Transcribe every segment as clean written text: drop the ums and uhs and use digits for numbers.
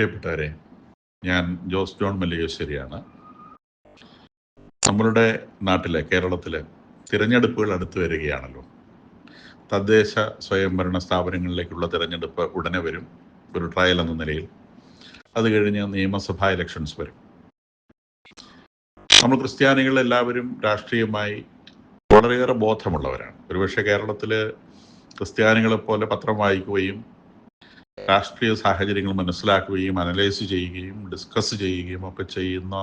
പ്രിയപ്പെട്ടവരെ, ഞാൻ ജോസ് ജോൺ മല്ലികശ്ശേരിയാണ്. നമ്മളുടെ നാട്ടിലെ കേരളത്തിലെ തിരഞ്ഞെടുപ്പുകൾ അടുത്ത് വരികയാണല്ലോ. തദ്ദേശ സ്വയംഭരണ സ്ഥാപനങ്ങളിലേക്കുള്ള തിരഞ്ഞെടുപ്പ് ഉടനെ വരും, ഒരു ട്രയൽ എന്ന നിലയിൽ. അത് കഴിഞ്ഞ് നിയമസഭാ ഇലക്ഷൻസ് വരും. നമ്മൾ ക്രിസ്ത്യാനികൾ എല്ലാവരും രാഷ്ട്രീയമായി വളരെയേറെ ബോധമുള്ളവരാണ്. ഒരുപക്ഷെ കേരളത്തിൽ ക്രിസ്ത്യാനികളെപ്പോലെ പത്രം വായിക്കുകയും രാഷ്ട്രീയ സാഹചര്യങ്ങൾ മനസ്സിലാക്കുകയും അനലൈസ് ചെയ്യുകയും ഡിസ്കസ് ചെയ്യുകയും ഒക്കെ ചെയ്യുന്ന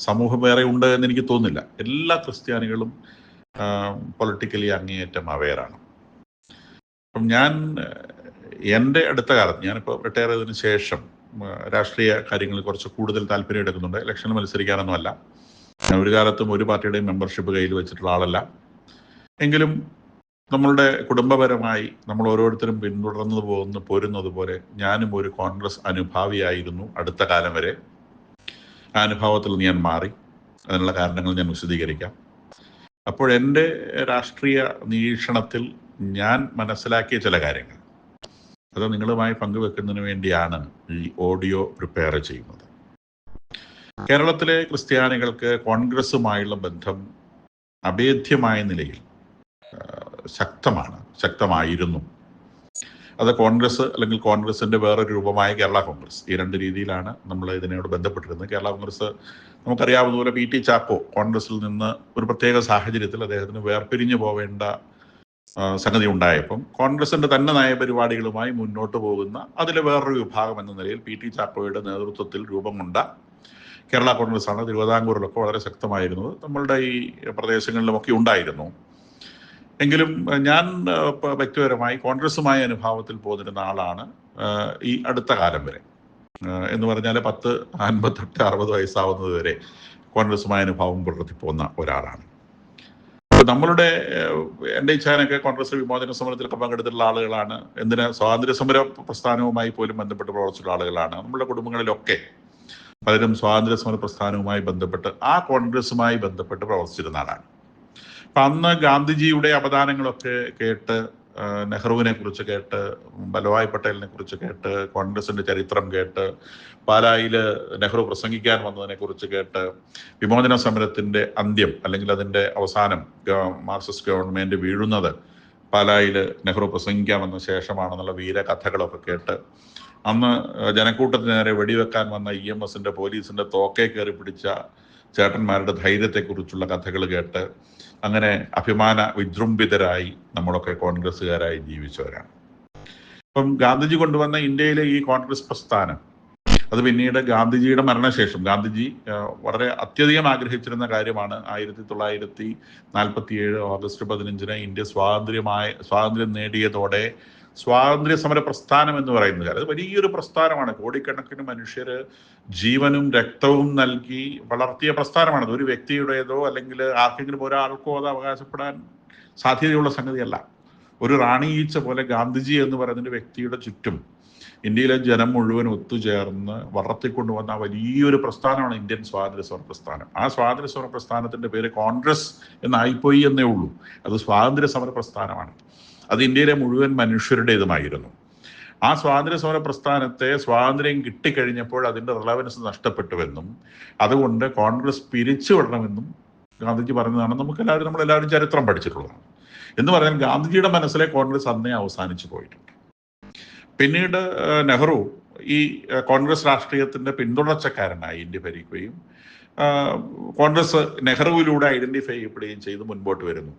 സമൂഹം വേറെ ഉണ്ട് എന്ന് എനിക്ക് തോന്നുന്നില്ല. എല്ലാ ക്രിസ്ത്യാനികളും പൊളിറ്റിക്കലി അങ്ങേയറ്റം അവെയറാണ്. അപ്പം ഞാൻ എൻ്റെ അടുത്ത കാലത്ത്, ഞാനിപ്പോൾ റിട്ടയർ ചെയ്തതിന് ശേഷം രാഷ്ട്രീയ കാര്യങ്ങളിൽ കുറച്ച് കൂടുതൽ താല്പര്യം എടുക്കുന്നുണ്ട്. ഇലക്ഷനിൽ മത്സരിക്കാനൊന്നുമല്ല. ഞാൻ ഒരു കാലത്തും ഒരു പാർട്ടിയുടെയും മെമ്പർഷിപ്പ് കയ്യിൽ വെച്ചിട്ടുള്ള ആളല്ല. എങ്കിലും നമ്മളുടെ കുടുംബപരമായി നമ്മൾ ഓരോരുത്തരും പിന്തുടർന്നു പോരുന്നത് പോലെ ഞാനും ഒരു കോൺഗ്രസ് അനുഭാവിയായിരുന്നു അടുത്ത കാലം വരെ. ആ അനുഭാവത്തിൽ ഞാൻ മാറി. അതിനുള്ള കാരണങ്ങൾ ഞാൻ വിശദീകരിക്കാം. അപ്പോൾ എൻ്റെ രാഷ്ട്രീയ നിരീക്ഷണത്തിൽ ഞാൻ മനസ്സിലാക്കിയ ചില കാര്യങ്ങൾ അത് നിങ്ങളുമായി പങ്കുവെക്കുന്നതിന് വേണ്ടിയാണ് ഈ ഓഡിയോ പ്രിപ്പയർ ചെയ്യുന്നത്. കേരളത്തിലെ ക്രിസ്ത്യാനികൾക്ക് കോൺഗ്രസുമായുള്ള ബന്ധം അഭേദ്യമായ നിലയിൽ ശക്തമായിരുന്നു. അത് കോൺഗ്രസ് അല്ലെങ്കിൽ കോൺഗ്രസിന്റെ വേറൊരു രൂപമായ കേരള കോൺഗ്രസ്, ഈ രണ്ട് രീതിയിലാണ് നമ്മൾ ഇതിനോട് ബന്ധപ്പെട്ടിരുന്നത്. കേരള കോൺഗ്രസ് നമുക്കറിയാവുന്ന പോലെ പി ടി ചാക്കോ കോൺഗ്രസിൽ നിന്ന് ഒരു പ്രത്യേക സാഹചര്യത്തിൽ അദ്ദേഹത്തിന് വേർപിരിഞ്ഞു പോവേണ്ട സംഗതി ഉണ്ടായപ്പം കോൺഗ്രസിന്റെ തന്നെ നയപരിപാടികളുമായി മുന്നോട്ട് പോകുന്ന അതിലെ വേറൊരു വിഭാഗം എന്ന നിലയിൽ പി ടി ചാക്കോയുടെ നേതൃത്വത്തിൽ രൂപം കൊണ്ട കേരള കോൺഗ്രസ് ആണ് തിരുവിതാംകൂറിലൊക്കെ വളരെ ശക്തമായിരുന്നത്. നമ്മളുടെ ഈ പ്രദേശങ്ങളിലുമൊക്കെ ഉണ്ടായിരുന്നു. എങ്കിലും ഞാൻ വ്യക്തിപരമായി കോൺഗ്രസുമായ അനുഭാവത്തിൽ പോന്നിരുന്ന ആളാണ് ഈ അടുത്ത കാലം വരെ. എന്ന് പറഞ്ഞാൽ 58-60 വയസ്സാവുന്നത് വരെ കോൺഗ്രസുമായ അനുഭാവം പുലർത്തി പോകുന്ന ഒരാളാണ്. നമ്മളുടെ എൻ്റെ ഇച്ഛാനൊക്കെ കോൺഗ്രസ് വിമോചന സമരത്തിലൊക്കെ പങ്കെടുത്തിട്ടുള്ള ആളുകളാണ്. സ്വാതന്ത്ര്യ സമര പ്രസ്ഥാനവുമായി പോലും ബന്ധപ്പെട്ട് പ്രവർത്തിച്ചിട്ടുള്ള ആളുകളാണ്. നമ്മുടെ കുടുംബങ്ങളിലൊക്കെ പലരും സ്വാതന്ത്ര്യ സമര പ്രസ്ഥാനവുമായി ബന്ധപ്പെട്ട് ആ കോൺഗ്രസുമായി ബന്ധപ്പെട്ട് പ്രവർത്തിച്ചിരുന്ന ആളാണ്. അപ്പം അന്ന് ഗാന്ധിജിയുടെ അവദാനങ്ങളൊക്കെ കേട്ട്, നെഹ്റുവിനെ കുറിച്ച് കേട്ട്, വല്ലഭായ് പട്ടേലിനെ കുറിച്ച് കേട്ട്, കോൺഗ്രസിന്റെ ചരിത്രം കേട്ട്, പാലായിൽ നെഹ്റു പ്രസംഗിക്കാൻ വന്നതിനെ കുറിച്ച് കേട്ട്, വിമോചന സമരത്തിന്റെ അന്ത്യം അല്ലെങ്കിൽ അതിന്റെ അവസാനം മാർക്സിസ്റ്റ് ഗവൺമെന്റ് വീഴുന്നത് പാലായിൽ നെഹ്റു പ്രസംഗിക്കാൻ വന്ന ശേഷമാണെന്നുള്ള വീരകഥകളൊക്കെ കേട്ട്, അന്ന് ജനക്കൂട്ടത്തിന് നേരെ വെടിവെക്കാൻ വന്ന EMSന്റെ പോലീസിന്റെ തോക്കെ കയറി പിടിച്ച ചേട്ടന്മാരുടെ ധൈര്യത്തെക്കുറിച്ചുള്ള കഥകൾ കേട്ട് അങ്ങനെ അഭിമാന വിജൃംഭിതരായി നമ്മളൊക്കെ കോൺഗ്രസ്സുകാരായി ജീവിച്ചവരാണ്. അപ്പം ഗാന്ധിജി കൊണ്ടുവന്ന ഇന്ത്യയിലെ ഈ കോൺഗ്രസ് പ്രസ്ഥാനം അത് പിന്നീട് ഗാന്ധിജിയുടെ മരണശേഷം, ഗാന്ധിജി വളരെ അത്യധികം ആഗ്രഹിച്ചിരുന്ന കാര്യമാണ് 1947 ഓഗസ്റ്റ് 15 ഇന്ത്യ സ്വാതന്ത്ര്യം നേടിയതോടെ സ്വാതന്ത്ര്യ സമര പ്രസ്ഥാനം എന്ന് പറയുന്നത് അത് വലിയൊരു പ്രസ്ഥാനമാണ്. കോടിക്കണക്കിന് മനുഷ്യര് ജീവനും രക്തവും നൽകി വളർത്തിയ പ്രസ്ഥാനമാണ്. ഒരു വ്യക്തിയുടേതോ അല്ലെങ്കിൽ ആർക്കെങ്കിലും ഒരാൾക്കോ അത് അവകാശപ്പെടാൻ സാധ്യതയുള്ള സംഗതിയല്ല. ഒരു റാണി ഈച്ച പോലെ ഗാന്ധിജി എന്ന് പറയുന്ന വ്യക്തിയുടെ ചുറ്റും ഇന്ത്യയിലെ ജനം മുഴുവൻ ഒത്തുചേർന്ന് വളർത്തിക്കൊണ്ടുവന്ന വലിയൊരു പ്രസ്ഥാനമാണ് ഇന്ത്യൻ സ്വാതന്ത്ര്യ സമര പ്രസ്ഥാനം. ആ സ്വാതന്ത്ര്യ സമര പ്രസ്ഥാനത്തിന്റെ പേര് കോൺഗ്രസ് എന്നായിപ്പോയി എന്നേ ഉള്ളൂ. അത് സ്വാതന്ത്ര്യ സമര പ്രസ്ഥാനമാണ്. അത് ഇന്ത്യയിലെ മുഴുവൻ മനുഷ്യരുടേതുമായിരുന്നു. ആ സ്വാതന്ത്ര്യ സമര പ്രസ്ഥാനത്തെ സ്വാതന്ത്ര്യം കിട്ടിക്കഴിഞ്ഞപ്പോൾ അതിന്റെ റിലവൻസ് നഷ്ടപ്പെട്ടുവെന്നും അതുകൊണ്ട് കോൺഗ്രസ് പിരിച്ചുവിടണമെന്നും ഗാന്ധിജി പറഞ്ഞതാണ്. നമ്മളെല്ലാവരും ചരിത്രം പഠിച്ചിട്ടുള്ളതാണ്. എന്ന് പറഞ്ഞാൽ ഗാന്ധിജിയുടെ മനസ്സിലെ കോൺഗ്രസ് അന്നേ അവസാനിച്ചു പോയിട്ടുണ്ട്. പിന്നീട് നെഹ്റു ഈ കോൺഗ്രസ് രാഷ്ട്രീയത്തിന്റെ പിന്തുടർച്ചക്കാരനായി ഇന്ത്യ ഭരിക്കുകയും കോൺഗ്രസ് നെഹ്റുവിലൂടെ ഐഡന്റിഫൈ ചെയ്യപ്പെടുകയും ചെയ്ത് മുൻപോട്ട് വരുന്നു.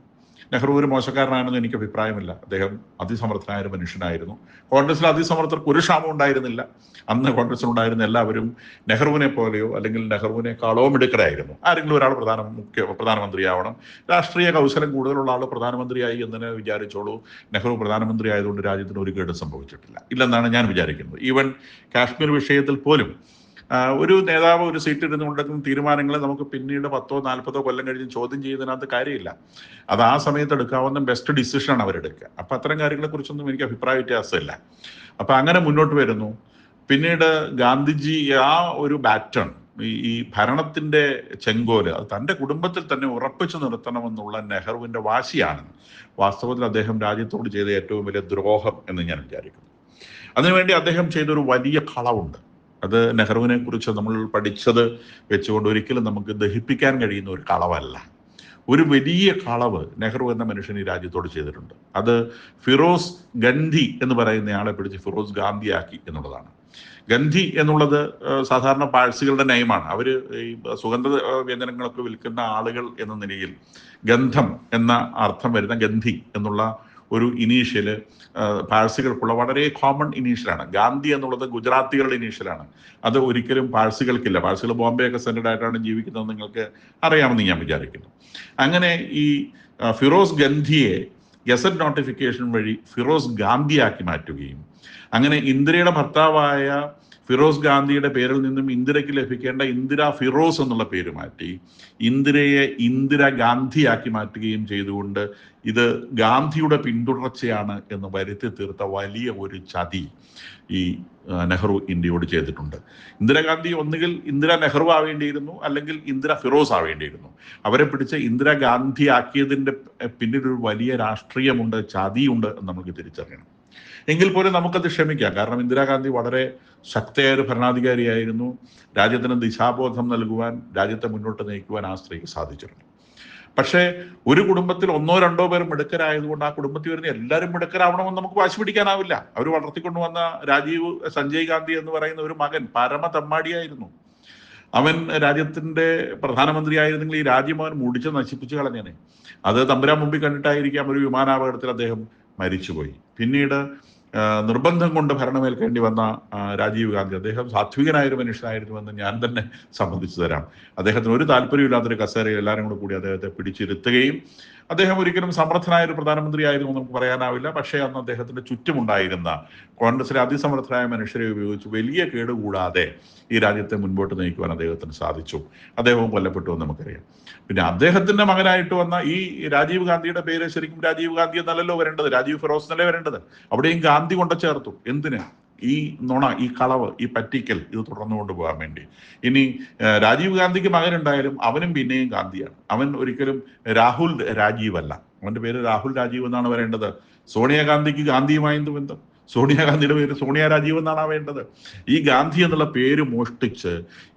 നെഹ്റു ഒരു മോശക്കാരനാണെന്ന് എനിക്ക് അഭിപ്രായമില്ല. അദ്ദേഹം അതിസമർത്ഥനായ ഒരു മനുഷ്യനായിരുന്നു. കോൺഗ്രസിൽ അതിസമർത്ഥർക്ക് ഒരു ക്ഷാമം ഉണ്ടായിരുന്നില്ല. അന്ന് കോൺഗ്രസിലുണ്ടായിരുന്ന എല്ലാവരും നെഹ്റുവിനെ പോലെയോ അല്ലെങ്കിൽ നെഹ്റുവിനേക്കാളോ മിടുക്കരായിരുന്നു. ആരെങ്കിലും ഒരാൾ പ്രധാനമന്ത്രിയാവണം, രാഷ്ട്രീയ കൗശലം കൂടുതലുള്ള ആൾ പ്രധാനമന്ത്രിയായി എന്ന് വിചാരിച്ചോളൂ. നെഹ്റു പ്രധാനമന്ത്രി ആയതുകൊണ്ട് രാജ്യത്തിന് ഒരു കേടും സംഭവിച്ചിട്ടില്ല ഇല്ലെന്നാണ് ഞാൻ വിചാരിക്കുന്നത്. ഈവൻ കാശ്മീർ വിഷയത്തിൽ പോലും ഒരു നേതാവ് ഒരു സീറ്റിൽ ഇരുന്നുകൊണ്ടെടുക്കുന്ന തീരുമാനങ്ങളെ നമുക്ക് പിന്നീട് 10-40 കൊല്ലം കഴിഞ്ഞ് ചോദ്യം ചെയ്യുന്നതിനകത്ത് കാര്യമില്ല. അത് ആ സമയത്ത് എടുക്കാവുന്ന ബെസ്റ്റ് ഡിസിഷനാണ് അവരെടുക്കുക. അപ്പം അത്തരം കാര്യങ്ങളെ കുറിച്ചൊന്നും എനിക്ക് അഭിപ്രായ വ്യത്യാസമില്ല. അപ്പം അങ്ങനെ മുന്നോട്ട് വരുന്നു. പിന്നീട് ഗാന്ധിജി ആ ഒരു ബാറ്റൺ, ഈ ഭരണത്തിന്റെ ചെങ്കോല് അത് തൻ്റെ കുടുംബത്തിൽ തന്നെ ഉറപ്പിച്ചു നിർത്തണമെന്നുള്ള നെഹ്റുവിന്റെ വാശിയാണ് വാസ്തവത്തിൽ അദ്ദേഹം രാജ്യത്തോട് ചെയ്ത ഏറ്റവും വലിയ ദ്രോഹം എന്ന് ഞാൻ വിചാരിക്കുന്നു. അതിനുവേണ്ടി അദ്ദേഹം ചെയ്തൊരു വലിയ കളവുണ്ട്. അത് നെഹ്റുവിനെ കുറിച്ച് നമ്മൾ പഠിച്ചത് വെച്ചുകൊണ്ട് ഒരിക്കലും നമുക്ക് ദഹിപ്പിക്കാൻ കഴിയുന്ന ഒരു കളവല്ല. ഒരു വലിയ കളവ് നെഹ്റു എന്ന മനുഷ്യൻ ഈ രാജ്യത്തോട് ചെയ്തിട്ടുണ്ട്. അത് ഫിറോസ് ഗന്ധി എന്ന് പറയുന്നയാളെ പിടിച്ച് ഫിറോസ് ഗാന്ധിയാക്കി എന്നുള്ളതാണ്. ഗന്ധി എന്നുള്ളത് സാധാരണ പാഴ്സികളുടെ നെയിമാണ്. അവർ ഈ സുഗന്ധ വ്യഞ്ജനങ്ങളൊക്കെ വിൽക്കുന്ന ആളുകൾ എന്ന നിലയിൽ ഗന്ധം എന്ന അർത്ഥം വരുന്ന ഗന്ധി എന്നുള്ള ഒരു ഇനീഷ്യല് പാഴ്സികൾക്കുള്ള വളരെ കോമൺ ഇനീഷ്യലാണ്. ഗാന്ധി എന്നുള്ളത് ഗുജറാത്തികളുടെ ഇനീഷ്യലാണ്. അത് ഒരിക്കലും പാഴ്സികൾക്കില്ല. പാഴ്സികൾ ബോംബെ ഒക്കെ സെൻറ്റഡ് ആയിട്ടാണ് ജീവിക്കുന്നത്, നിങ്ങൾക്ക് അറിയാമെന്ന് ഞാൻ വിചാരിക്കുന്നു. അങ്ങനെ ഈ ഫിറോസ് ഗന്ധിയെ ഗസറ്റ് നോട്ടിഫിക്കേഷൻ വഴി ഫിറോസ് ഗാന്ധിയാക്കി മാറ്റുകയും അങ്ങനെ ഇന്ദിരയുടെ ഭർത്താവായ ഫിറോസ് ഗാന്ധിയുടെ പേരിൽ നിന്നും ഇന്ദിരയ്ക്ക് ലഭിക്കേണ്ട ഇന്ദിര ഫിറോസ് എന്നുള്ള പേര് മാറ്റി ഇന്ദിരയെ ഇന്ദിര ഗാന്ധിയാക്കി മാറ്റുകയും ചെയ്തുകൊണ്ട് ഇത് ഗാന്ധിയുടെ പിന്തുടർച്ചയാണ് എന്ന് വരുത്തി തീർത്ത വലിയ ഒരു ചതി ഈ നെഹ്റു ഇന്ത്യയോട് ചെയ്തിട്ടുണ്ട്. ഇന്ദിരാഗാന്ധി ഒന്നുകിൽ ഇന്ദിര നെഹ്റു ആവേണ്ടിയിരുന്നു, അല്ലെങ്കിൽ ഇന്ദിര ഫിറോസ് ആവേണ്ടിയിരുന്നു. അവരെ പിടിച്ച് ഇന്ദിരാഗാന്ധി ആക്കിയതിൻ്റെ പിന്നിലൊരു വലിയ രാഷ്ട്രീയമുണ്ട്, ചതിയുണ്ട് എന്ന് നമുക്ക് തിരിച്ചറിയണം. എങ്കിൽ പോലും നമുക്കത് ക്ഷമിക്കാം. കാരണം ഇന്ദിരാഗാന്ധി വളരെ ശക്തയായ ഒരു ഭരണാധികാരിയായിരുന്നു. രാജ്യത്തിന് ദിശാബോധം നൽകുവാൻ, രാജ്യത്തെ മുന്നോട്ട് നയിക്കുവാൻ ആ സ്ത്രീക്ക് സാധിച്ചിട്ടുണ്ട്. പക്ഷേ ഒരു കുടുംബത്തിൽ ഒന്നോ രണ്ടോ പേർ മിടുക്കരായതുകൊണ്ട് ആ കുടുംബത്തിൽ വരുന്ന എല്ലാവരും മിടുക്കരാവണമെന്ന് നമുക്ക് വാശി പിടിക്കാനാവില്ല. അവർ വളർത്തിക്കൊണ്ടുവന്ന സഞ്ജയ് ഗാന്ധി എന്ന് പറയുന്ന ഒരു മകൻ പരമ തമ്മാടിയായിരുന്നു. അവൻ രാജ്യത്തിന്റെ പ്രധാനമന്ത്രി ആയിരുന്നെങ്കിൽ ഈ രാജ്യം അവൻ മുടിച്ച് നശിപ്പിച്ചു കളഞ്ഞേനെ. അത് തമ്പുരാൻ മുമ്പിൽ കണ്ടിട്ടായിരിക്കാം ഒരു വിമാനാപകടത്തിൽ അദ്ദേഹം മരിച്ചുപോയി. പിന്നീട് നിർബന്ധം കൊണ്ട് ഭരണമേൽക്കേണ്ടി വന്ന രാജീവ് ഗാന്ധി, അദ്ദേഹം സാത്വികനായ ഒരു മനുഷ്യനായിരുന്നുവെന്ന് ഞാൻ തന്നെ സമ്മതിച്ചു തരാം. അദ്ദേഹത്തിന് ഒരു താല്പര്യമില്ലാത്തൊരു കസേരയിൽ എല്ലാവരും കൂടി അദ്ദേഹത്തെ പിടിച്ചിരുത്തുകയും അദ്ദേഹം ഒരിക്കലും സമർത്ഥനായ ഒരു പ്രധാനമന്ത്രി ആയിരുന്നു നമുക്ക് പറയാനാവില്ല. പക്ഷേ അന്ന് അദ്ദേഹത്തിന്റെ ചുറ്റുമുണ്ടായിരുന്ന കോൺഗ്രസിലെ അതിസമർത്ഥരായ മനുഷ്യരെ ഉപയോഗിച്ച് വലിയ കേടുകൂടാതെ ഈ രാജ്യത്തെ മുൻപോട്ട് നയിക്കുവാൻ അദ്ദേഹത്തിന് സാധിച്ചു. അദ്ദേഹവും കൊല്ലപ്പെട്ടു എന്ന് നമുക്കറിയാം. പിന്നെ അദ്ദേഹത്തിന്റെ മകനായിട്ട് വന്ന ഈ രാജീവ് ഗാന്ധിയുടെ പേര് ശരിക്കും രാജീവ് ഗാന്ധി എന്നല്ലല്ലോ വരേണ്ടത്, രാജീവ് ഫിറോസ് എന്നല്ലേ വരേണ്ടത്. അവിടെയും ഗാന്ധി കൊണ്ട് ചേർത്തു. എന്തിന്? ഈ നുണ, ഈ കളവ്, ഈ പറ്റിക്കൽ ഇത് തുടർന്നു കൊണ്ടുപോകാൻ വേണ്ടി. ഇനി രാജീവ് ഗാന്ധിക്ക് മകനുണ്ടായാലും അവനും പിന്നെയും ഗാന്ധിയാണ്. അവൻ ഒരിക്കലും രാഹുൽ രാജീവ് അല്ല. അവന്റെ പേര് രാഹുൽ രാജീവ് എന്നാണ് വരേണ്ടത്. സോണിയാഗാന്ധിക്ക് ഗാന്ധിയുമായി എന്ത് ബന്ധം? സോണിയാഗാന്ധിയുടെ പേര് സോണിയ രാജീവ് എന്നാണ് വേണ്ടത്. ഈ ഗാന്ധി എന്നുള്ള പേര് മോഷ്ടിച്ച്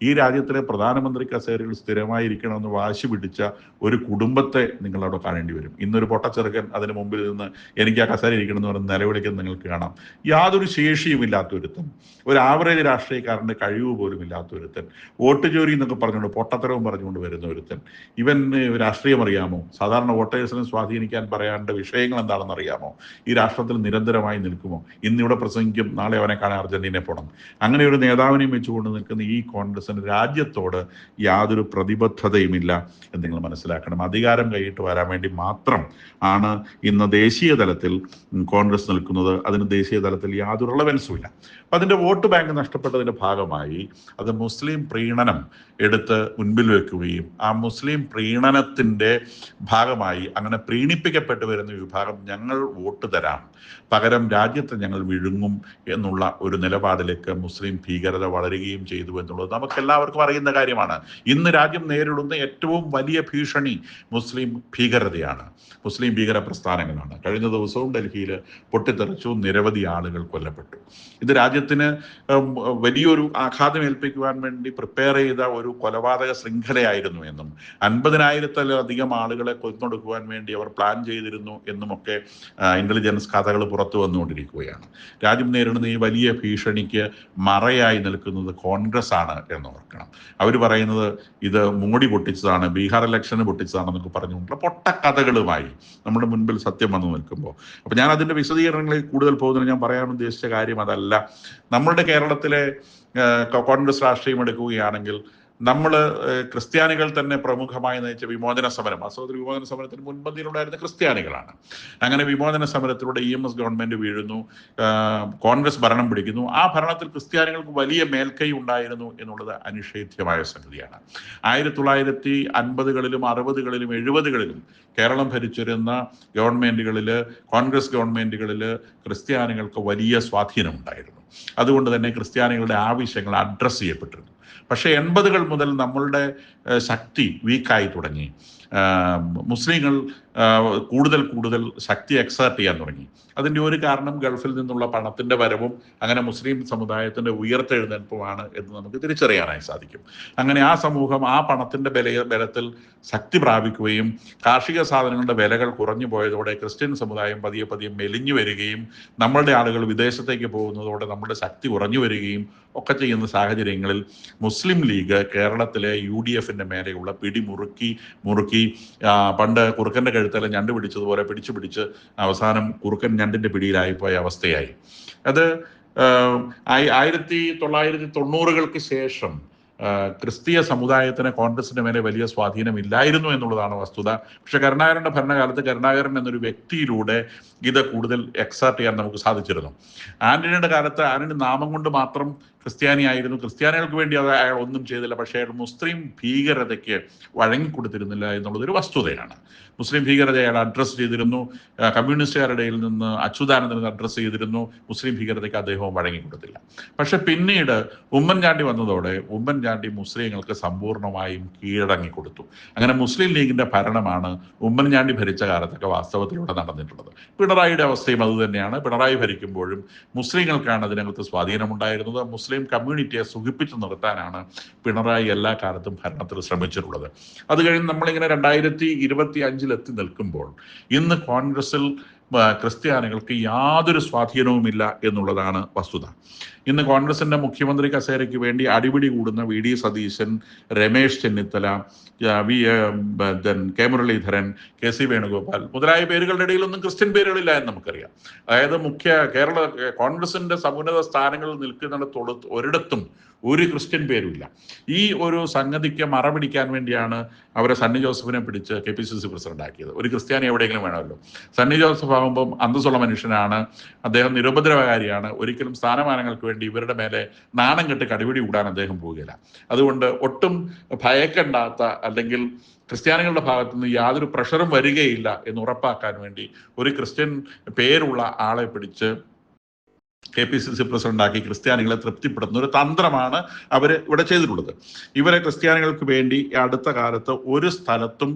ഈ രാജ്യത്തിലെ പ്രധാനമന്ത്രി കസേരയിൽ സ്ഥിരമായിരിക്കണമെന്ന് വാശി പിടിച്ച ഒരു കുടുംബത്തെ നിങ്ങൾ അവിടെ കാണേണ്ടി വരും. ഇന്നൊരു പൊട്ടച്ചെറുക്കൻ അതിന് മുമ്പിൽ നിന്ന് എനിക്ക് ആ കസേര ഇരിക്കണം എന്ന് പറഞ്ഞ് നിലവിളിക്കുന്നത് നിങ്ങൾക്ക് കാണാം. യാതൊരു ശേഷിയും ഇല്ലാത്തൊരുത്തൻ, ഒരു ആവറേജ് രാഷ്ട്രീയക്കാരന്റെ കഴിവ് പോലും ഇല്ലാത്തൊരുത്തൻ, വോട്ട് ചോരി എന്നൊക്കെ പറഞ്ഞുകൊണ്ട് പൊട്ടത്തരവും പറഞ്ഞുകൊണ്ട് വരുന്ന ഒരുത്തൻ. ഇവൻ രാഷ്ട്രീയം അറിയാമോ? സാധാരണ വോട്ടേഴ്സിനെ സ്വാധീനിക്കാൻ പറയേണ്ട വിഷയങ്ങൾ എന്താണെന്ന് അറിയാമോ? ഈ രാഷ്ട്രത്തിൽ നിരന്തരമായി നിൽക്കുമോ? ഇന്നിവിടെ പ്രസംഗിക്കും, നാളെ അവനെ കാണാൻ അർജന്റീനയിൽ പോകണം. അങ്ങനെ ഒരു നേതാവിനെയും വെച്ചുകൊണ്ട് നിൽക്കുന്ന ഈ കോൺഗ്രസിന് രാജ്യത്തോട് യാതൊരു പ്രതിബദ്ധതയുമില്ല എന്ന് നിങ്ങൾ മനസ്സിലാക്കണം. അധികാരം കൈയിട്ട് വരാൻ വേണ്ടി മാത്രം ആണ് ഇന്ന് ദേശീയ തലത്തിൽ കോൺഗ്രസ് നിൽക്കുന്നത്. അതിന് ദേശീയ തലത്തിൽ യാതൊരു റിലവൻസും ഇല്ല. അപ്പം അതിൻ്റെ വോട്ട് ബാങ്ക് നഷ്ടപ്പെട്ടതിൻ്റെ ഭാഗമായി അത് മുസ്ലിം പ്രീണനം എടുത്ത് മുൻപിൽ വെക്കുകയും ആ മുസ്ലിം പ്രീണനത്തിൻ്റെ ഭാഗമായി അങ്ങനെ പ്രീണിപ്പിക്കപ്പെട്ടു വരുന്ന വിഭാഗം ഞങ്ങൾ വോട്ട് തരാം, പകരം രാജ്യത്തെ ഞങ്ങൾ വിഴുങ്ങും എന്നുള്ള ഒരു നിലപാടിലേക്ക് മുസ്ലിം ഭീകരത വളരുകയും ചെയ്തു എന്നുള്ളത് നമുക്കെല്ലാവർക്കും അറിയുന്ന കാര്യമാണ്. ഇന്ന് രാജ്യം നേരിടുന്ന ഏറ്റവും വലിയ ഭീഷണി മുസ്ലിം ഭീകരതയാണ്, മുസ്ലിം ഭീകര പ്രസ്ഥാനങ്ങളാണ്. കഴിഞ്ഞ ദിവസവും ഡൽഹിയിൽ പൊട്ടിത്തെറിച്ചു, നിരവധി ആളുകൾ കൊല്ലപ്പെട്ടു. ഇത് രാജ്യത്തിന് വലിയൊരു ആഘാതം ഏൽപ്പിക്കുവാൻ വേണ്ടി പ്രിപ്പയർ ചെയ്ത ഒരു കൊലപാതക ശൃംഖലയായിരുന്നു എന്നും 50,000-ത്തിലധികം ആളുകളെ കൊന്നൊടുക്കുവാൻ വേണ്ടി അവർ പ്ലാൻ ചെയ്തിരുന്നു എന്നുമൊക്കെ ഇന്റലിജൻസ് കഥകൾ പുറത്തു വന്നുകൊണ്ടിരിക്കുകയാണ്. രാജ്യം നേരിടുന്ന ഈ വലിയ ഭീഷണിക്ക് മറയായി നിൽക്കുന്നത് കോൺഗ്രസ് ആണ് എന്ന് ഓർക്കണം. അവർ പറയുന്നത് ഇത് മോഡി പൊട്ടിച്ചതാണ്, ബീഹാർ ഇലക്ഷന് പൊട്ടിച്ചതാണെന്നൊക്കെ പറഞ്ഞുകൊണ്ടുള്ള പൊട്ടക്കഥകളുമായി നമ്മുടെ മുൻപിൽ സത്യം വന്നു നിൽക്കുമ്പോൾ, അപ്പോൾ ഞാൻ അതിൻ്റെ വിശദീകരണങ്ങളിൽ കൂടുതൽ പോകുന്നതിന് ഞാൻ പറയാൻ ഉദ്ദേശിച്ച കാര്യം അതല്ല. നമ്മളുടെ കേരളത്തിലെ കോൺഗ്രസ് രാഷ്ട്രീയം എടുക്കുകയാണെങ്കിൽ നമ്മൾ ക്രിസ്ത്യാനികൾ തന്നെ പ്രമുഖമായി നയിച്ച വിമോചന സമരം, വാസ്തവത്തിൽ വിമോചന സമരത്തിന് മുൻപന്തിയിലുണ്ടായിരുന്ന ക്രിസ്ത്യാനികളാണ്. അങ്ങനെ വിമോചന സമരത്തിലൂടെ EMS ഗവൺമെന്റ് വീഴുന്നു, കോൺഗ്രസ് ഭരണം പിടിക്കുന്നു. ആ ഭരണത്തിൽ ക്രിസ്ത്യാനികൾക്ക് വലിയ മേൽക്കൈ ഉണ്ടായിരുന്നു എന്നുള്ളത് അനിഷേധ്യമായ സംഗതിയാണ്. 1950-കളിലും 60-കളിലും 70-കളിലും കേരളം ഭരിച്ചിരുന്ന ഗവൺമെന്റുകളിൽ, കോൺഗ്രസ് ഗവൺമെന്റുകളിൽ ക്രിസ്ത്യാനികൾക്ക് വലിയ സ്വാധീനമുണ്ടായിരുന്നു. അതുകൊണ്ട് തന്നെ ക്രിസ്ത്യാനികളുടെ ആവശ്യങ്ങൾ അഡ്രസ്സ് ചെയ്യപ്പെട്ടിരുന്നു. പക്ഷേ 80-കൾ മുതൽ നമ്മളുടെ ശക്തി വീക്കായി തുടങ്ങി. മുസ്ലിങ്ങൾ കൂടുതൽ കൂടുതൽ ശക്തി എക്സേർട്ട് ചെയ്യാൻ തുടങ്ങി. അതിൻ്റെ ഒരു കാരണം ഗൾഫിൽ നിന്നുള്ള പണത്തിൻ്റെ വരവും അങ്ങനെ മുസ്ലിം സമുദായത്തിൻ്റെ ഉയർത്തെഴുന്നേൽപ്പുമാണ് എന്ന് നമുക്ക് തിരിച്ചറിയാനായി സാധിക്കും. അങ്ങനെ ആ സമൂഹം ആ പണത്തിൻ്റെ ബലത്തിൽ ശക്തി പ്രാപിക്കുകയും കാർഷിക സാധനങ്ങളുടെ വിലകൾ കുറഞ്ഞു പോയതോടെ ക്രിസ്ത്യൻ സമുദായം പതിയെ പതിയെ മെലിഞ്ഞു വരികയും നമ്മളുടെ ആളുകൾ വിദേശത്തേക്ക് പോകുന്നതോടെ നമ്മുടെ ശക്തി കുറഞ്ഞു വരികയും ഒക്കെ ചെയ്യുന്ന സാഹചര്യങ്ങളിൽ മുസ്ലിം ലീഗ് കേരളത്തിലെ UDFിൻ്റെ മേലെയുള്ള പിടി മുറുക്കി പണ്ട് കുറുക്കൻ്റെ കഴുത്തല ഞണ്ട് പിടിച്ചതുപോലെ പിടിച്ച് അവസാനം കുറുക്കൻ ഞണ്ടിൻ്റെ പിടിയിലായിപ്പോയ അവസ്ഥയായി. അത് 1990-കൾക്ക് ശേഷം ക്രിസ്തീയ സമുദായത്തിന് കോൺഗ്രസിന്റെ മേലെ വലിയ സ്വാധീനമില്ലായിരുന്നു എന്നുള്ളതാണ് വസ്തുത. പക്ഷെ കരുണാകരന്റെ ഭരണകാലത്ത് കരുണാകരൻ എന്നൊരു വ്യക്തിയിലൂടെ ഇത് കൂടുതൽ എക്സേർട്ട് ചെയ്യാൻ നമുക്ക് സാധിച്ചിരുന്നു. ആന്റണിയുടെ കാലത്ത് ആന്റണി നാമം കൊണ്ട് മാത്രം ക്രിസ്ത്യാനിയായിരുന്നു. ക്രിസ്ത്യാനികൾക്ക് വേണ്ടി അത് അയാൾ ഒന്നും ചെയ്തില്ല. പക്ഷേ അയാൾ മുസ്ലിം ഭീകരതയ്ക്ക് വഴങ്ങിക്കൊടുത്തിരുന്നില്ല എന്നുള്ളതൊരു വസ്തുതയാണ്. മുസ്ലിം ഭീകരത അയാൾ അഡ്രസ്സ് ചെയ്തിരുന്നു. കമ്മ്യൂണിസ്റ്റുകാരുടെ നിന്ന് അച്യുതാനന്ദനെ അഡ്രസ്സ് ചെയ്തിരുന്നു. മുസ്ലിം ഭീകരതയ്ക്ക് അദ്ദേഹവും വഴങ്ങിക്കൊടുത്തില്ല. പക്ഷെ പിന്നീട് ഉമ്മൻചാണ്ടി വന്നതോടെ ഉമ്മൻചാണ്ടി മുസ്ലിങ്ങൾക്ക് സമ്പൂർണ്ണമായും കീഴടങ്ങിക്കൊടുത്തു. അങ്ങനെ മുസ്ലിം ലീഗിന്റെ ഭരണമാണ് ഉമ്മൻചാണ്ടി ഭരിച്ച കാലത്തൊക്കെ വാസ്തവത്തിലൂടെ നടന്നിട്ടുള്ളത്. പിണറായിയുടെ അവസ്ഥയും അതുതന്നെയാണ്. പിണറായി ഭരിക്കുമ്പോഴും മുസ്ലിങ്ങൾക്കാണ് അതിനകത്ത് സ്വാധീനമുണ്ടായിരുന്നത്. മുസ്ലിം കമ്മ്യൂണിറ്റിയെ സുഖിപ്പിച്ചു നിർത്താനാണ് പിണറായി എല്ലാ കാലത്തും ഭരണത്തിൽ ശ്രമിച്ചിട്ടുള്ളത്. അത് കഴിഞ്ഞ് നമ്മളിങ്ങനെ 2025 എത്തി നിൽക്കുമ്പോൾ ഇന്ന് കോൺഗ്രസിൽ ക്രിസ്ത്യാനികൾക്ക് യാതൊരു സ്വാധീനവുമില്ല എന്നുള്ളതാണ് വസ്തുത. ഇന്ന് കോൺഗ്രസിന്റെ മുഖ്യമന്ത്രി കസേരയ്ക്ക് വേണ്ടി അടിപിടി കൂടുന്ന VD Satheesan, Ramesh Chennithala, K Muraleedharan, KC Venugopal മുതലായ പേരുകളുടെ ഇടയിലൊന്നും ക്രിസ്ത്യൻ പേരുകളില്ല എന്ന് നമുക്കറിയാം. അതായത് കേരള കോൺഗ്രസിന്റെ സമുന്നത സ്ഥാനങ്ങളിൽ നിൽക്കുന്നിടത്തോട് ഒരിടത്തും ഒരു ക്രിസ്ത്യൻ പേരുമില്ല. ഈ ഒരു സംഗതിക്ക് മറപിടിക്കാൻ വേണ്ടിയാണ് അവരെ സണ്ണി ജോസഫിനെ പിടിച്ച് KPCC പ്രസിഡന്റ് ആക്കിയത്. ഒരു ക്രിസ്ത്യാനി എവിടെയെങ്കിലും വേണമല്ലോ. സണ്ണി ജോസഫ് ആകുമ്പം അന്തസ്സുള്ള മനുഷ്യനാണ്, അദ്ദേഹം നിരുപദ്രവകാരിയാണ്. ഒരിക്കലും സ്ഥാനമാനങ്ങൾക്ക് വേണ്ടി ഇവരുടെ മേലെ നാണം കെട്ട് കടിപിടി കൂടാൻ അദ്ദേഹം പോവുകയില്ല. അതുകൊണ്ട് ഒട്ടും ഭയക്കണ്ടാത്ത അല്ലെങ്കിൽ ക്രിസ്ത്യാനികളുടെ ഭാഗത്തു നിന്ന് യാതൊരു പ്രഷറും വരികയില്ല എന്ന് ഉറപ്പാക്കാൻ വേണ്ടി ഒരു ക്രിസ്ത്യൻ പേരുള്ള ആളെ പിടിച്ച് KPCC പ്രസിഡന്റാക്കി ക്രിസ്ത്യാനികളെ തൃപ്തിപ്പെടുത്തുന്ന ഒരു തന്ത്രമാണ് അവർ ഇവിടെ ചെയ്തിട്ടുള്ളത്. ഇവരെ ക്രിസ്ത്യാനികൾക്ക് വേണ്ടി അടുത്ത കാലത്ത് ഒരു സ്ഥലത്തും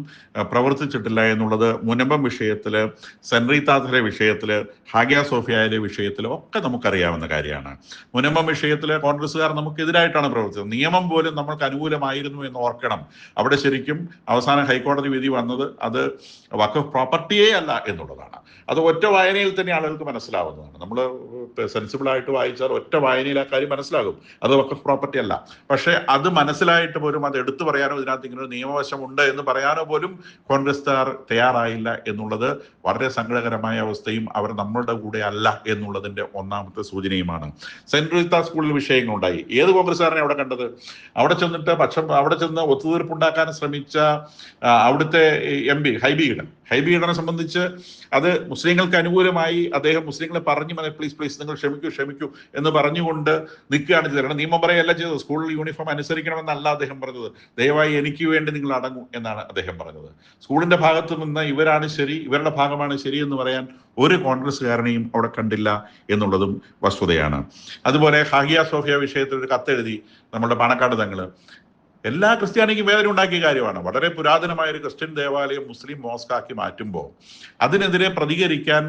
പ്രവർത്തിച്ചിട്ടില്ല എന്നുള്ളത് മുനമ്പം വിഷയത്തിൽ, സെന്റ് റീത്താസിലെ വിഷയത്തിൽ, ഹാഗിയ സോഫിയയിലെ വിഷയത്തിൽ ഒക്കെ നമുക്കറിയാവുന്ന കാര്യമാണ്. മുനമ്പം വിഷയത്തിൽ കോൺഗ്രസ്സുകാർ നമുക്കെതിരായിട്ടാണ് പ്രവർത്തിച്ചത്. നിയമം പോലും നമ്മൾക്ക് അനുകൂലമായിരുന്നു എന്ന് ഓർക്കണം. അവിടെ ശരിക്കും അവസാനം ഹൈക്കോടതി വിധി വന്നത് അത് വഖഫ് പ്രോപ്പർട്ടിയേ അല്ല എന്നുള്ളതാണ്. അത് ഒറ്റ വായനയിൽ തന്നെ ആളുകൾക്ക് മനസ്സിലാവുന്നതാണ്. നമ്മൾ സെൻസിബിളായിട്ട് വായിച്ചാൽ ഒറ്റ വായനയിൽ ആ കാര്യം മനസ്സിലാകും. അത് വഖഫ് പ്രോപ്പർട്ടി അല്ല. പക്ഷേ അത് മനസ്സിലായിട്ട് പോലും അത് എടുത്തു പറയാനോ ഇതിനകത്ത് ഇങ്ങനെ ഒരു നിയമവശമുണ്ട് എന്ന് പറയാനോ പോലും കോൺഗ്രസ്സുകാർ തയ്യാറായില്ല എന്നുള്ളത് വളരെ സങ്കടകരമായ അവസ്ഥയും അവർ നമ്മളുടെ കൂടെ അല്ല എന്നുള്ളതിന്റെ ഒന്നാമത്തെ സൂചനയുമാണ്. സെന്റ് റീത്ത സ്കൂളിൽ വിഷയങ്ങളുണ്ടായി. ഏത് കോൺഗ്രസ്സുകാരനെ അവിടെ കണ്ടത്? അവിടെ ചെന്ന് ഒത്തുതീർപ്പുണ്ടാക്കാൻ ശ്രമിച്ച അവിടുത്തെ MP ഹൈബി ഈഡനെ സംബന്ധിച്ച് അത് മുസ്ലിങ്ങൾക്ക് അനുകൂലമായി അദ്ദേഹം മുസ്ലിങ്ങളെ പറഞ്ഞു പ്ലീസ് നിങ്ങൾ ക്ഷമിക്കൂ എന്ന് പറഞ്ഞുകൊണ്ട് നിൽക്കുകയാണ് ചെയ്തത്. നിയമം പറയല്ല ചെയ്തത്. സ്കൂളിൽ യൂണിഫോം അനുസരിക്കണമെന്നല്ല അദ്ദേഹം പറഞ്ഞത്. ദയവായി എനിക്ക് വേണ്ടി നിങ്ങൾ അടങ്ങൂ എന്നാണ് അദ്ദേഹം പറഞ്ഞത്. സ്കൂളിന്റെ ഭാഗത്തു നിന്ന് ഇവരാണ് ശരി, ഇവരുടെ ഭാഗമാണ് ശരി എന്ന് പറയാൻ ഒരു കോൺഗ്രസ്സുകാരനെയും അവിടെ കണ്ടില്ല എന്നുള്ളതും വസ്തുതയാണ്. അതുപോലെ ഹാഗിയ സോഫിയ വിഷയത്തിൽ ഒരു കത്തെഴുതി നമ്മുടെ പാണക്കാട് തങ്ങള്. എല്ലാ ക്രിസ്ത്യാനിക്കും വേദന ഉണ്ടാക്കിയ കാര്യമാണ്. വളരെ പുരാതനമായ ഒരു ക്രിസ്ത്യൻ ദേവാലയം മുസ്ലിം മോസ്കാക്കി മാറ്റുമ്പോൾ അതിനെതിരെ പ്രതികരിക്കാൻ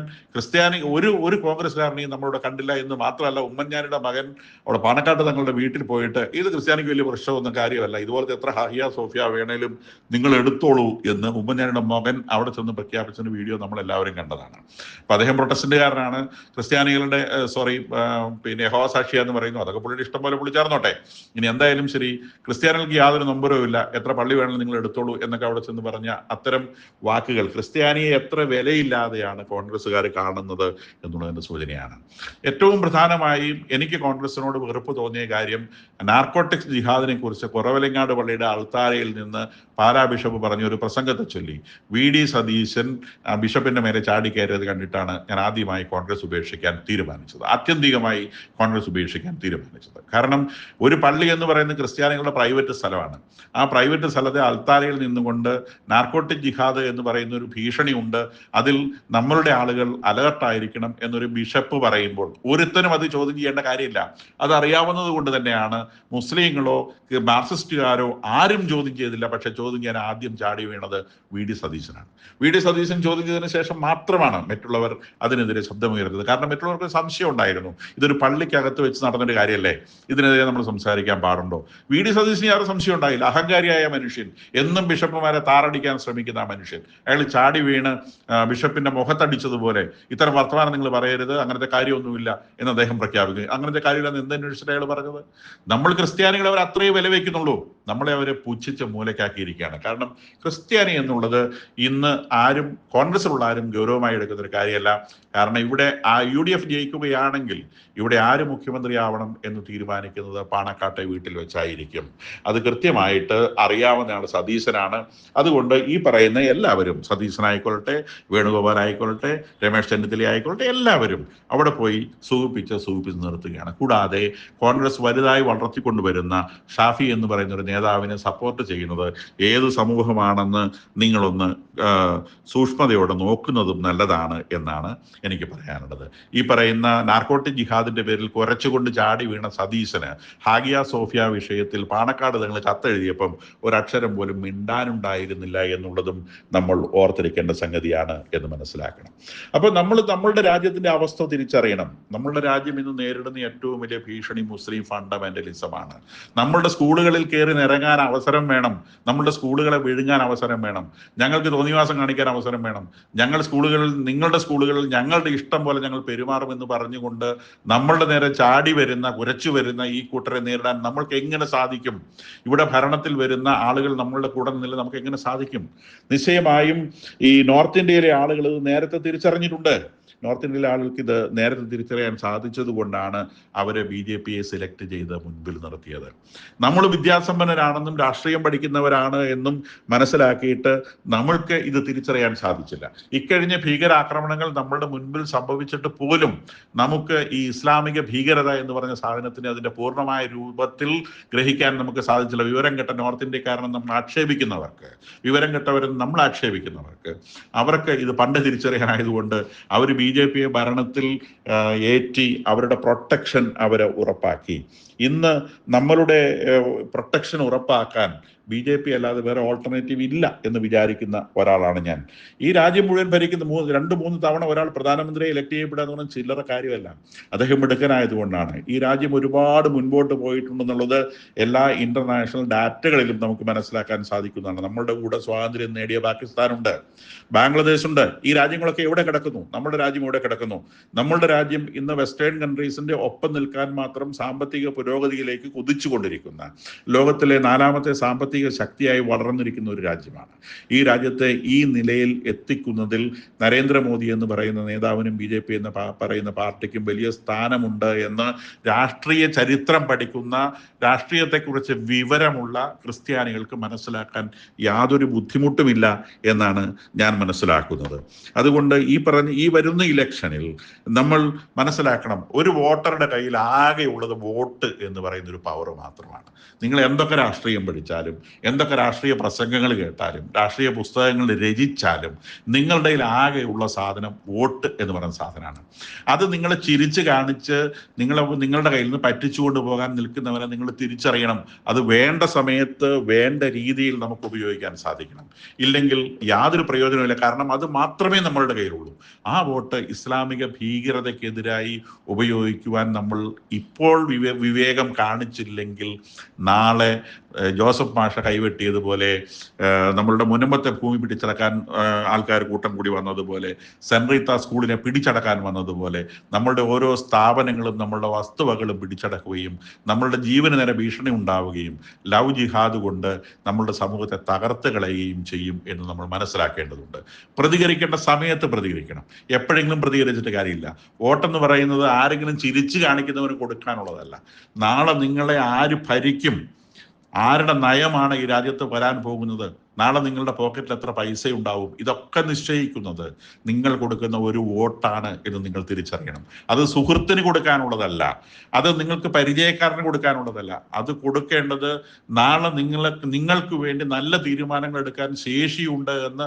ഒരു കോൺഗ്രസ്സുകാരനെയും നമ്മളിവിടെ കണ്ടില്ല എന്ന് മാത്രമല്ല, ഉമ്മൻചാണ്ടിയുടെ മകൻ അവിടെ പാണക്കാട്ട് തങ്ങളുടെ വീട്ടിൽ പോയിട്ട് ഇത് ക്രിസ്ത്യാനിക്ക് വലിയ പ്രശ്നമൊന്നും കാര്യമല്ല, ഇതുപോലത്തെ എത്ര ഹാഗിയ സോഫിയ വേണേലും നിങ്ങൾ എടുത്തോളൂ എന്ന് ഉമ്മൻചാണ്ടിയുടെ മകൻ അവിടെ ചെന്ന് പ്രഖ്യാപിച്ചൊരു വീഡിയോ നമ്മളെല്ലാവരും കണ്ടതാണ്. അപ്പൊ അദ്ദേഹം പ്രൊട്ടസ്റ്റന്റുകാരനാണ്. ക്രിസ്ത്യാനികളുടെ യഹോവ സാക്ഷിയ എന്ന് പറയുന്നു. അതൊക്കെ പുള്ളിയുടെ ഇഷ്ടം പോലെ പുള്ളി ചേർന്നോട്ടെ. ഇനി എന്തായാലും ശരി, ക്രിസ്ത്യാനികൾക്ക് യാതൊരു നമ്പരവും ഇല്ല, എത്ര പള്ളി വേണമെങ്കിലും നിങ്ങൾ എടുത്തോളൂ എന്നൊക്കെ അവിടെ ചെന്ന് പറഞ്ഞ അത്തരം വാക്കുകൾ ക്രിസ്ത്യാനിയെ എത്ര വിലയില്ലാതെയാണ് കോൺഗ്രസ്സുകാർ കാണുന്നത് എന്നുള്ളതിന്റെ സൂചനയാണ്. ഏറ്റവും പ്രധാനമായി എനിക്ക് കോൺഗ്രസിനോട് വെറുപ്പ് തോന്നിയ കാര്യം നാർക്കോട്ടിക്സ് ജിഹാദിനെ കുറിച്ച് കുറവലങ്ങാട് പള്ളിയുടെ അൾത്താരയിൽ നിന്ന് പാലാ ബിഷപ്പ് പറഞ്ഞ ഒരു പ്രസംഗത്തെ ചൊല്ലി VD സതീശൻ ബിഷപ്പിന്റെ മേലെ ചാടിക്കയറിയത് കണ്ടിട്ടാണ് ഞാൻ ആദ്യമായി കോൺഗ്രസ് ഉപേക്ഷിക്കാൻ തീരുമാനിച്ചത്, ആത്യന്തികമായി കോൺഗ്രസ് ഉപേക്ഷിക്കാൻ തീരുമാനിച്ചത്. കാരണം ഒരു പള്ളി എന്ന് പറയുന്നത് ക്രിസ്ത്യാനികളുടെ പ്രൈവറ്റ് സ്ഥലം സ്ഥലമാണ്. ആ പ്രൈവറ്റ് സ്ഥലത്തെ അൽത്താരയിൽ നിന്നുകൊണ്ട് നാർക്കോട്ടിക് ജിഹാദ് എന്ന് പറയുന്ന ഒരു ഭീഷണി ഉണ്ട്, അതിൽ നമ്മളുടെ ആളുകൾ അലേർട്ടായിരിക്കണം എന്നൊരു ബിഷപ്പ് പറയുമ്പോൾ ഒരുത്തനും അത് ചോദ്യം ചെയ്യേണ്ട കാര്യമില്ല. അതറിയാവുന്നത് കൊണ്ട് തന്നെയാണ് മുസ്ലിങ്ങളോ മാർക്സിസ്റ്റുകാരോ ആരും ചോദ്യം ചെയ്തില്ല. പക്ഷെ ചോദ്യം ചെയ്യാൻ ആദ്യം ചാടി വീണത് വി.ഡി. സതീശനാണ്. വി.ഡി. സതീശൻ ചോദ്യം ചെയ്തതിനു ശേഷം മാത്രമാണ് മറ്റുള്ളവർ അതിനെതിരെ ശബ്ദമുയർന്നത്. കാരണം മറ്റുള്ളവർക്ക് സംശയം ഉണ്ടായിരുന്നു, ഇതൊരു പള്ളിക്കകത്ത് വെച്ച് നടന്നൊരു കാര്യമല്ലേ, ഇതിനെതിരെ നമ്മൾ സംസാരിക്കാൻ പാടുണ്ടോ. വി.ഡി. സതീശന് യാതൊരു സംശയം ഉണ്ടായില്ല. അഹങ്കാരിയായ മനുഷ്യൻ, എന്നും ബിഷപ്പുമാരെ താറടിക്കാൻ ശ്രമിക്കുന്ന ആ മനുഷ്യൻ, അയാൾ ചാടി വീണ് ബിഷപ്പിന്റെ മുഖത്തടിച്ചതുപോലെ ഇത്തരം വർത്തമാനം നിങ്ങൾ പറയരുത്, അങ്ങനത്തെ കാര്യമൊന്നുമില്ല എന്ന് അദ്ദേഹം പ്രഖ്യാപിക്കുന്നു. അങ്ങനത്തെ കാര്യമില്ലെന്ന് എന്തന്വേഷിച്ചിട്ട് അയാൾ പറഞ്ഞത്? നമ്മൾ ക്രിസ്ത്യാനികളെ അവർ അത്രയേ വില വയ്ക്കുന്നുള്ളൂ, നമ്മളെ അവരെ പുച്ഛിച്ച് മൂലക്കാക്കിയിരിക്കുകയാണ്. കാരണം ക്രിസ്ത്യാനി എന്നുള്ളത് ഇന്ന് ആരും, കോൺഗ്രസിലുള്ള ആരും ഗൗരവമായി എടുക്കുന്ന ഒരു കാര്യമല്ല. കാരണം ഇവിടെ UDF ജയിക്കുകയാണെങ്കിൽ ഇവിടെ ആര് മുഖ്യമന്ത്രിയാവണം എന്ന് തീരുമാനിക്കുന്നത് പാണക്കാട്ടെ വീട്ടിൽ വെച്ചായിരിക്കും. അത് കൃത്യമായിട്ട് അറിയാവുന്ന ആൾ സതീശനാണ്. അതുകൊണ്ട് ഈ പറയുന്ന എല്ലാവരും, സതീശനായിക്കൊള്ളട്ടെ, വേണുഗോപാൽ ആയിക്കൊള്ളട്ടെ, രമേശ് ചെന്നിത്തല ആയിക്കൊള്ളട്ടെ, എല്ലാവരും അവിടെ പോയി സൂചിപ്പിച്ച് നിർത്തുകയാണ്. കൂടാതെ കോൺഗ്രസ് വലുതായി വളർത്തിക്കൊണ്ടുവരുന്ന ഷാഫി എന്ന് പറയുന്ന ഒരു നേതാവിനെ സപ്പോർട്ട് ചെയ്യുന്നത് ഏത് സമൂഹമാണെന്ന് നിങ്ങളൊന്ന് സൂക്ഷ്മതയോടെ നോക്കുന്നതും നല്ലതാണ് എന്നാണ് എനിക്ക് പറയാനുള്ളത്. ഈ പറയുന്ന നാർക്കോട്ടിക് ജിഹാദിന്റെ പേരിൽ കുരച്ചുകൊണ്ട് ചാടി വീണ സതീശന് ഹാഗിയ സോഫിയ വിഷയത്തിൽ പാണക്കാട് നിങ്ങൾ കത്തെഴുതിയപ്പം ഒരക്ഷരം പോലും മിണ്ടാനുണ്ടായിരുന്നില്ല എന്നുള്ളതും നമ്മൾ ഓർത്തിരിക്കേണ്ട സംഗതിയാണ് എന്ന് മനസ്സിലാക്കണം. അപ്പൊ നമ്മളുടെ രാജ്യത്തിന്റെ അവസ്ഥ തിരിച്ചറിയണം. നമ്മളുടെ രാജ്യം ഇന്ന് നേരിടുന്ന ഏറ്റവും വലിയ ഭീഷണി മുസ്ലിം ഫണ്ടമെന്റലിസമാണ്. നമ്മളുടെ സ്കൂളുകളിൽ കയറി നിറങ്ങാൻ അവസരം വേണം, നമ്മളുടെ സ്കൂളുകളെ വിഴുങ്ങാൻ അവസരം വേണം, ഞങ്ങൾക്ക് തോന്നിവാസം കാണിക്കാൻ അവസരം വേണം, നിങ്ങളുടെ സ്കൂളുകളിൽ ഞങ്ങളുടെ ഇഷ്ടം പോലെ ഞങ്ങൾ പെരുമാറുമെന്ന് പറഞ്ഞുകൊണ്ട് നമ്മളുടെ നേരെ ചാടി വരുന്ന, കുരച്ചു വരുന്ന ഈ കൂട്ടരെ നേരിടാൻ നമ്മൾക്ക് എങ്ങനെ സാധിക്കും? ഇവിടെ ഭരണത്തിൽ വരുന്ന ആളുകൾ നമ്മളുടെ കൂടെ നിന്നില്ല, നമുക്ക് എങ്ങനെ സാധിക്കും? നിശ്ചയമായും ഈ നോർത്ത് ഇന്ത്യയിലെ ആളുകൾ നേരത്തെ തിരിച്ചറിഞ്ഞിട്ടുണ്ട്. നോർത്ത് ഇന്ത്യയിലെ ആളുകൾക്ക് ഇത് നേരത്തെ തിരിച്ചറിയാൻ സാധിച്ചത് കൊണ്ടാണ് അവരെ BJPയെ സെലക്ട് ചെയ്ത് മുൻപിൽ നിർത്തിയത്. നമ്മൾ വിദ്യാസമ്പന്നരാണെന്നും രാഷ്ട്രീയം പഠിക്കുന്നവരാണ് എന്നും മനസ്സിലാക്കിയിട്ട് നമ്മൾക്ക് ഇത് തിരിച്ചറിയാൻ സാധിച്ചില്ല. ഇക്കഴിഞ്ഞ ഭീകരാക്രമണങ്ങൾ നമ്മളുടെ മുൻപിൽ സംഭവിച്ചിട്ട് പോലും നമുക്ക് ഈ ഇസ്ലാമിക ഭീകരത എന്ന് പറഞ്ഞ സാധനത്തിന് അതിന്റെ പൂർണ്ണമായ രൂപത്തിൽ ഗ്രഹിക്കാൻ നമുക്ക് സാധിച്ചില്ല. വിവരം കെട്ട നോർത്ത് ഇന്ത്യക്കാരെന്ന് നമ്മൾ ആക്ഷേപിക്കുന്നവർക്ക്, വിവരം കെട്ടവരെന്ന് നമ്മൾ ആക്ഷേപിക്കുന്നവർക്ക്, അവർക്ക് ഇത് പണ്ട് തിരിച്ചറിയാനായതുകൊണ്ട് അവർ BJPയെ ഭരണത്തിൽ ഏറ്റി അവരുടെ പ്രൊട്ടക്ഷൻ അവരെ ഉറപ്പാക്കി. ഇന്ന് നമ്മളുടെ പ്രൊട്ടക്ഷൻ ഉറപ്പാക്കാൻ BJP അല്ലാതെ വേറെ ഓൾട്ടർനേറ്റീവ് ഇല്ല എന്ന് വിചാരിക്കുന്ന ഒരാളാണ് ഞാൻ. ഈ രാജ്യം മുഴുവൻ ഭരിക്കുന്ന 2-3 തവണ ഒരാൾ പ്രധാനമന്ത്രിയെ ഇലക്ട് ചെയ്യപ്പെടുക എന്ന് പറഞ്ഞാൽ ചില്ലറ കാര്യമല്ല. അദ്ദേഹം മിടുക്കനായതുകൊണ്ടാണ്. ഈ രാജ്യം ഒരുപാട് മുൻപോട്ട് പോയിട്ടുണ്ടെന്നുള്ളത് എല്ലാ ഇന്റർനാഷണൽ ഡാറ്റകളിലും നമുക്ക് മനസ്സിലാക്കാൻ സാധിക്കുന്നതാണ്. നമ്മളുടെ കൂടെ സ്വാതന്ത്ര്യം നേടിയ പാകിസ്ഥാനുണ്ട്, ബാംഗ്ലാദേശ് ഉണ്ട്. ഈ രാജ്യങ്ങളൊക്കെ എവിടെ കിടക്കുന്നു? നമ്മുടെ രാജ്യം എവിടെ കിടക്കുന്നു? നമ്മളുടെ രാജ്യം ഇന്ന് വെസ്റ്റേൺ കൺട്രീസിന്റെ ഒപ്പം നിൽക്കാൻ മാത്രം സാമ്പത്തിക പുരോഗതിയിലേക്ക് കുതിച്ചുകൊണ്ടിരിക്കുന്ന, ലോകത്തിലെ 4ാമത്തെ സാമ്പത്തിക ശക്തിയായി വളർന്നിരിക്കുന്ന ഒരു രാജ്യമാണ്. ഈ രാജ്യത്തെ ഈ നിലയിൽ എത്തിക്കുന്നതിൽ നരേന്ദ്രമോദി എന്ന് പറയുന്ന നേതാവിനും BJP എന്ന് പറയുന്ന പാർട്ടിക്കും വലിയ സ്ഥാനമുണ്ട് എന്ന് രാഷ്ട്രീയ ചരിത്രം പഠിക്കുന്ന, രാഷ്ട്രീയത്തെക്കുറിച്ച് വിവരമുള്ള ക്രിസ്ത്യാനികൾക്ക് മനസ്സിലാക്കാൻ യാതൊരു ബുദ്ധിമുട്ടുമില്ല എന്നാണ് ഞാൻ മനസ്സിലാക്കുന്നത്. അതുകൊണ്ട് ഈ വരുന്ന ഇലക്ഷനിൽ നമ്മൾ മനസ്സിലാക്കണം, ഒരു വോട്ടറുടെ കയ്യിൽ ആകെയുള്ളത് വോട്ട് എന്ന് പറയുന്ന ഒരു പവർ മാത്രമാണ്. നിങ്ങൾ എന്തൊക്കെ രാഷ്ട്രീയം പഠിച്ചാലും, എന്തൊക്കെ രാഷ്ട്രീയ പ്രസംഗങ്ങൾ കേട്ടാലും, രാഷ്ട്രീയ പുസ്തകങ്ങൾ രചിച്ചാലും നിങ്ങളുടെ ആകെയുള്ള സാധനം വോട്ട് എന്ന് പറയുന്ന സാധനമാണ്. അത് നിങ്ങളെ ചിരിച്ച് കാണിച്ച് നിങ്ങളുടെ കയ്യിൽ നിന്ന് പറ്റിച്ചുകൊണ്ട് പോകാൻ നിൽക്കുന്നവരെ നിങ്ങൾ തിരിച്ചറിയണം. അത് വേണ്ട സമയത്ത് വേണ്ട രീതിയിൽ നമുക്ക് ഉപയോഗിക്കാൻ സാധിക്കണം. ഇല്ലെങ്കിൽ യാതൊരു പ്രയോജനമില്ല. കാരണം അത് മാത്രമേ നമ്മളുടെ കയ്യിലുള്ളൂ. ആ വോട്ട് ഇസ്ലാമിക ഭീകരതയ്ക്കെതിരായി ഉപയോഗിക്കുവാൻ നമ്മൾ ഇപ്പോൾ വിവേകം കാണിച്ചില്ലെങ്കിൽ നാളെ ജോസഫ് മാഷ കൈവെട്ടിയതുപോലെ, നമ്മളുടെ മുനമ്പത്തെ ഭൂമി പിടിച്ചടക്കാൻ ആൾക്കാർ കൂട്ടം കൂടി വന്നതുപോലെ, സെൻറീത്ത സ്കൂളിനെ പിടിച്ചടക്കാൻ വന്നതുപോലെ നമ്മളുടെ ഓരോ സ്ഥാപനങ്ങളും നമ്മളുടെ വസ്തുവകളും പിടിച്ചടക്കുകയും നമ്മളുടെ ജീവന് നേരെ ഭീഷണി ഉണ്ടാവുകയും ലവ് ജിഹാദ് കൊണ്ട് നമ്മളുടെ സമൂഹത്തെ തകർത്ത് കളയുകയും ചെയ്യും എന്ന് നമ്മൾ മനസ്സിലാക്കേണ്ടതുണ്ട്. പ്രതികരിക്കേണ്ട സമയത്ത് പ്രതികരിക്കണം. എപ്പോഴെങ്കിലും പ്രതികരിച്ചിട്ട് കാര്യമില്ല. വോട്ടെന്ന് പറയുന്നത് ആരെങ്കിലും ചിരിച്ചു കാണിക്കുന്നവന് കൊടുക്കാനുള്ളതല്ല. നാളെ നിങ്ങളെ ആര് ഭരിക്കും, ആരുടെ നയമാണ് ഈ രാജ്യത്ത് വരാൻ പോകുന്നത്, നാളെ നിങ്ങളുടെ പോക്കറ്റിൽ എത്ര പൈസ ഉണ്ടാവും, ഇതൊക്കെ നിശ്ചയിക്കുന്നത് നിങ്ങൾ കൊടുക്കുന്ന ഒരു വോട്ടാണ് എന്ന് നിങ്ങൾ തിരിച്ചറിയണം. അത് സുഹൃത്തിന് കൊടുക്കാനുള്ളതല്ല, അത് നിങ്ങൾക്ക് പരിചയക്കാരന് കൊടുക്കാനുള്ളതല്ല. അത് കൊടുക്കേണ്ടത് നാളെ നിങ്ങൾക്ക് വേണ്ടി നല്ല തീരുമാനങ്ങൾ എടുക്കാൻ ശേഷിയുണ്ട് എന്ന്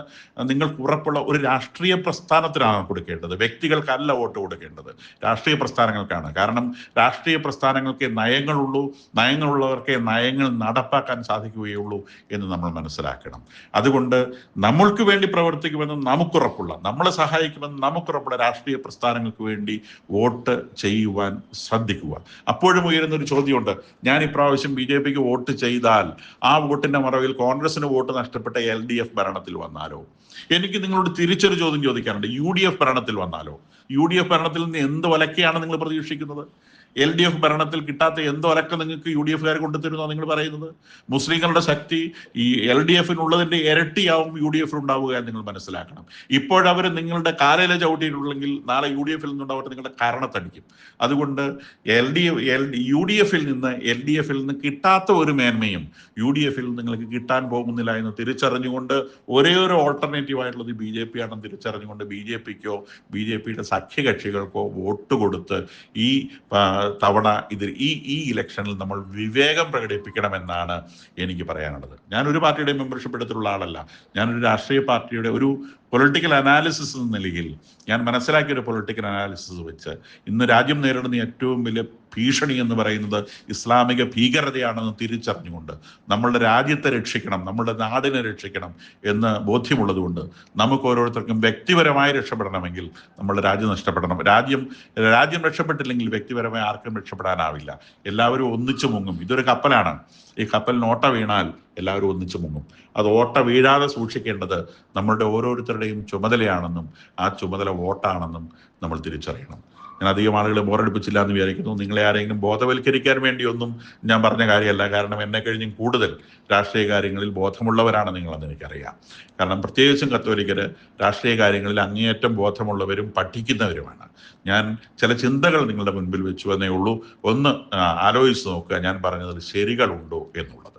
നിങ്ങൾക്ക് ഉറപ്പുള്ള ഒരു രാഷ്ട്രീയ പ്രസ്ഥാനത്തിനാണ് കൊടുക്കേണ്ടത്. വ്യക്തികൾക്കല്ല വോട്ട് കൊടുക്കേണ്ടത്, രാഷ്ട്രീയ പ്രസ്ഥാനങ്ങൾക്കാണ്. കാരണം രാഷ്ട്രീയ പ്രസ്ഥാനങ്ങൾക്ക് നയങ്ങളുള്ളൂ, നയങ്ങളുള്ളവർക്ക് നയങ്ങൾ നടപ്പാക്കാൻ സാധിക്കുകയുള്ളൂ എന്ന് നമ്മൾ മനസ്സിലാക്കണം. അതുകൊണ്ട് നമ്മൾക്ക് വേണ്ടി പ്രവർത്തിക്കുമെന്ന് നമുക്കുറപ്പുള്ള, നമ്മളെ സഹായിക്കുമെന്ന് നമുക്കുറപ്പുള്ള രാഷ്ട്രീയ പ്രസ്ഥാനങ്ങൾക്ക് വേണ്ടി വോട്ട് ചെയ്യുവാൻ ശ്രദ്ധിക്കുക. അപ്പോഴും ഉയരുന്നൊരു ചോദ്യമുണ്ട്, ഞാൻ ഇപ്രാവശ്യം BJPക്ക് വോട്ട് ചെയ്താൽ ആ വോട്ടിന്റെ മറവിൽ കോൺഗ്രസിന് വോട്ട് നഷ്ടപ്പെട്ട LDF ഭരണത്തിൽ വന്നാലോ? എനിക്ക് നിങ്ങളോട് തിരിച്ചൊരു ചോദ്യം ചോദിക്കാനുണ്ട്, UDF ഭരണത്തിൽ വന്നാലോ? UDF ഭരണത്തിൽ നിന്ന് എന്ത് വലക്കെയാണ് നിങ്ങൾ പ്രതീക്ഷിക്കുന്നത്? LDF ഭരണത്തിൽ കിട്ടാത്ത എന്തോ ഒലക്ക നിങ്ങൾക്ക് UDFകാർ കൊണ്ടുതരുന്നോ നിങ്ങൾ പറയുന്നത്? മുസ്ലിങ്ങളുടെ ശക്തി ഈ LDFനുള്ളതിന്റെ ഇരട്ടിയാവും UDF ഉണ്ടാവുക എന്ന് നിങ്ങൾ മനസ്സിലാക്കണം. ഇപ്പോഴവർ നിങ്ങളുടെ കാലയില ചവിട്ടിയിട്ടുണ്ടെങ്കിൽ നാളെ UDFൽ നിന്നുണ്ടാവട്ടെ നിങ്ങളുടെ കരണത്തടിക്കും. അതുകൊണ്ട് UDFൽ നിന്ന് LDFൽ നിന്ന് കിട്ടാത്ത ഒരു മേന്മയും UDFൽ നിങ്ങൾക്ക് കിട്ടാൻ പോകുന്നില്ല എന്ന് തിരിച്ചറിഞ്ഞുകൊണ്ട് ഒരേ ഒരു ഓൾട്ടർനേറ്റീവ് ആയിട്ടുള്ളത് BJP ആണെന്ന് തിരിച്ചറിഞ്ഞുകൊണ്ട് BJPക്കോ BJPയുടെ സഖ്യകക്ഷികൾക്കോ വോട്ട് കൊടുത്ത് ഈ തവണ ഈ ഇലക്ഷനിൽ നമ്മൾ വിവേകം പ്രകടിപ്പിക്കണമെന്നാണ് എനിക്ക് പറയാനുള്ളത്. ഞാനൊരു പാർട്ടിയുടെ മെമ്പർഷിപ്പ് എടുത്തിട്ടുള്ള ആളല്ല. ഞാനൊരു രാഷ്ട്രീയ പാർട്ടിയുടെ ഒരു പൊളിറ്റിക്കൽ അനാലിസിസ് എന്ന നിലയിൽ ഞാൻ മനസ്സിലാക്കിയ ഒരു പൊളിറ്റിക്കൽ അനാലിസിസ് വെച്ച് ഇന്ന് രാജ്യം നേരിടുന്ന ഏറ്റവും വലിയ ഭീഷണി എന്ന് പറയുന്നത് ഇസ്ലാമിക ഭീകരതയാണെന്ന് തിരിച്ചറിഞ്ഞുകൊണ്ട് നമ്മളുടെ രാജ്യത്തെ രക്ഷിക്കണം, നമ്മളുടെ നാടിനെ രക്ഷിക്കണം എന്ന് ബോധ്യമുള്ളതുകൊണ്ട് നമുക്ക് ഓരോരുത്തർക്കും വ്യക്തിപരമായി രക്ഷപ്പെടണമെങ്കിൽ നമ്മളുടെ രാജ്യം നഷ്ടപ്പെടണം. രാജ്യം രക്ഷപ്പെട്ടില്ലെങ്കിൽ വ്യക്തിപരമായി ആർക്കും രക്ഷപ്പെടാനാവില്ല. എല്ലാവരും ഒന്നിച്ചു മുങ്ങും. ഇതൊരു കപ്പലാണ്. ഈ കപ്പലിന് ഓട്ട വീണാൽ എല്ലാവരും ഒന്നിച്ചു മുങ്ങും. അത് ഓട്ട വീഴാതെ സൂക്ഷിക്കേണ്ടത് നമ്മളുടെ ഓരോരുത്തരുടെയും ചുമതലയാണെന്നും ആ ചുമതല വോട്ടാണെന്നും നമ്മൾ തിരിച്ചറിയണം. ഞാൻ അധികം ആളുകളെ ബോറടിപ്പിച്ചില്ല എന്ന് വിചാരിക്കുന്നു. നിങ്ങളെ ആരെങ്കിലും ബോധവൽക്കരിക്കാൻ വേണ്ടിയൊന്നും ഞാൻ പറഞ്ഞ കാര്യമല്ല. കാരണം എന്നെ കഴിഞ്ഞും കൂടുതൽ രാഷ്ട്രീയ കാര്യങ്ങളിൽ ബോധമുള്ളവരാണ് നിങ്ങളെന്ന് എനിക്കറിയാം. കാരണം പ്രത്യേകിച്ചും കത്തോലിക്കര് രാഷ്ട്രീയ കാര്യങ്ങളിൽ അങ്ങേയറ്റം ബോധമുള്ളവരും പഠിക്കുന്നവരുമാണ്. ഞാൻ ചില ചിന്തകൾ നിങ്ങളുടെ മുൻപിൽ വെച്ചു എന്നേ ഉള്ളൂ. ഒന്ന് ആലോചിച്ച് നോക്കുക, ഞാൻ പറഞ്ഞതിൽ ശരികളുണ്ടോ എന്നുള്ളത്.